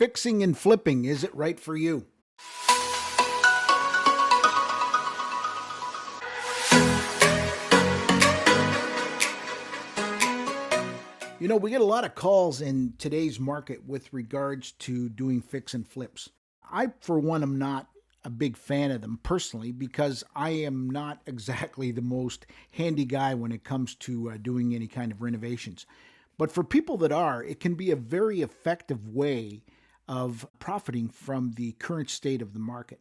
Fixing and flipping, is it right for you? You know, we get a lot of calls in today's market with regards to doing fix and flips. I, for one, am not a big fan of them personally because I am not exactly the most handy guy when it comes to doing any kind of renovations. But for people that are, it can be a very effective way of profiting from the current state of the market.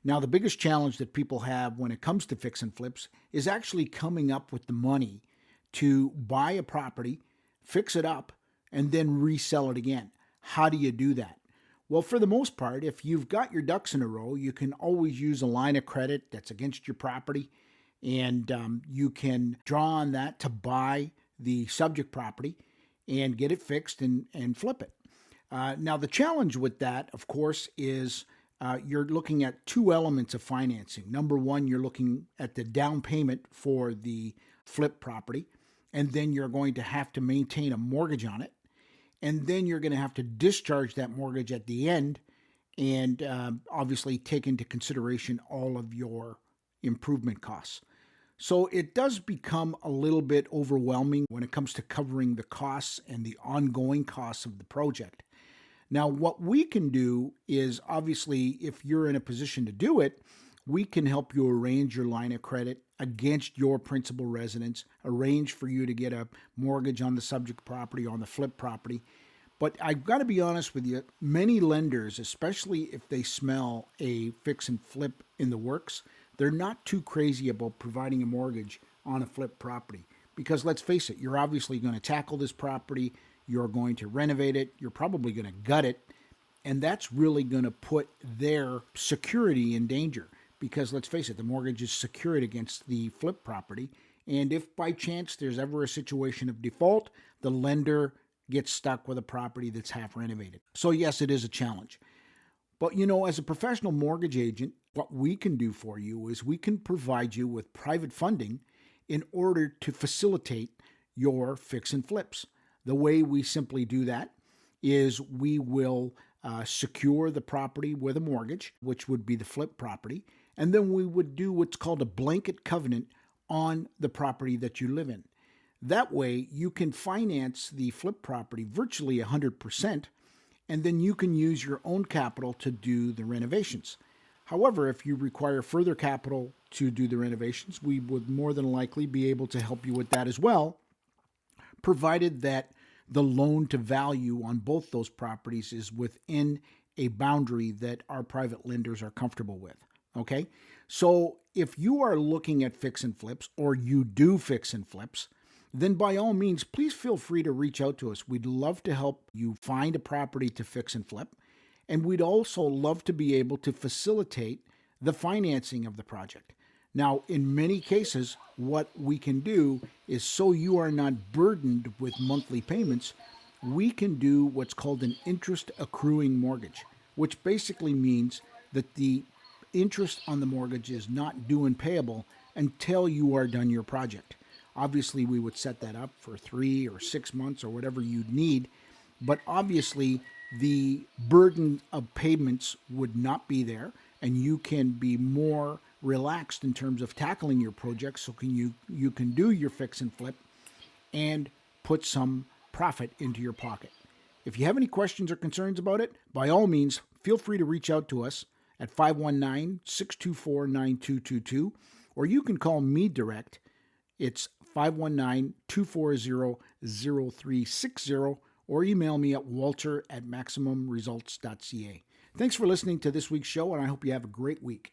Now, the biggest challenge that people have when it comes to fix and flips is actually coming up with the money to buy a property, fix it up, and then resell it again. How do you do that? Well, for the most part, if you've got your ducks in a row, you can always use a line of credit that's against your property, and you can draw on that to buy the subject property and get it fixed and flip it. Now, the challenge with that, of course, is you're looking at two elements of financing. Number one, you're looking at the down payment for the flip property, and then you're going to have to maintain a mortgage on it. And then you're going to have to discharge that mortgage at the end and obviously take into consideration all of your improvement costs. So it does become a little bit overwhelming when it comes to covering the costs and the ongoing costs of the project. Now, what we can do is obviously, if you're in a position to do it, we can help you arrange your line of credit against your principal residence, arrange for you to get a mortgage on the subject property, on the flip property. But I've got to be honest with you, many lenders, especially if they smell a fix and flip in the works, they're not too crazy about providing a mortgage on a flip property. Because let's face it, you're obviously going to tackle this property, you're going to renovate it, you're probably going to gut it, and that's really going to put their security in danger. Because let's face it, the mortgage is secured against the flip property. And if by chance there's ever a situation of default, the lender gets stuck with a property that's half renovated. So yes, it is a challenge. But you know, as a professional mortgage agent, what we can do for you is we can provide you with private funding in order to facilitate your fix and flips. The way we simply do that is we will secure the property with a mortgage, which would be the flip property. And then we would do what's called a blanket covenant on the property that you live in. That way, you can finance the flip property virtually 100%, and then you can use your own capital to do the renovations. However, if you require further capital to do the renovations, we would more than likely be able to help you with that as well, provided that the loan to value on both those properties is within a boundary that our private lenders are comfortable with. Okay, so if you are looking at fix and flips, or you do fix and flips, then by all means, please feel free to reach out to us. We'd love to help you find a property to fix and flip, and we'd also love to be able to facilitate the financing of the project. Now, in many cases, what we can do is, so you are not burdened with monthly payments, we can do what's called an interest accruing mortgage, which basically means that the interest on the mortgage is not due and payable until you are done your project. Obviously, we would set that up for 3 or 6 months or whatever you'd need, but obviously the burden of payments would not be there, and you can be more relaxed in terms of tackling your project, so you can do your fix and flip and put some profit into your pocket. If you have any questions or concerns about it, by all means, feel free to reach out to us at 519-624-9222, or you can call me direct. It's 519-240-0360, or email me at walter@maximumresults.ca. Thanks for listening to this week's show, and I hope you have a great week.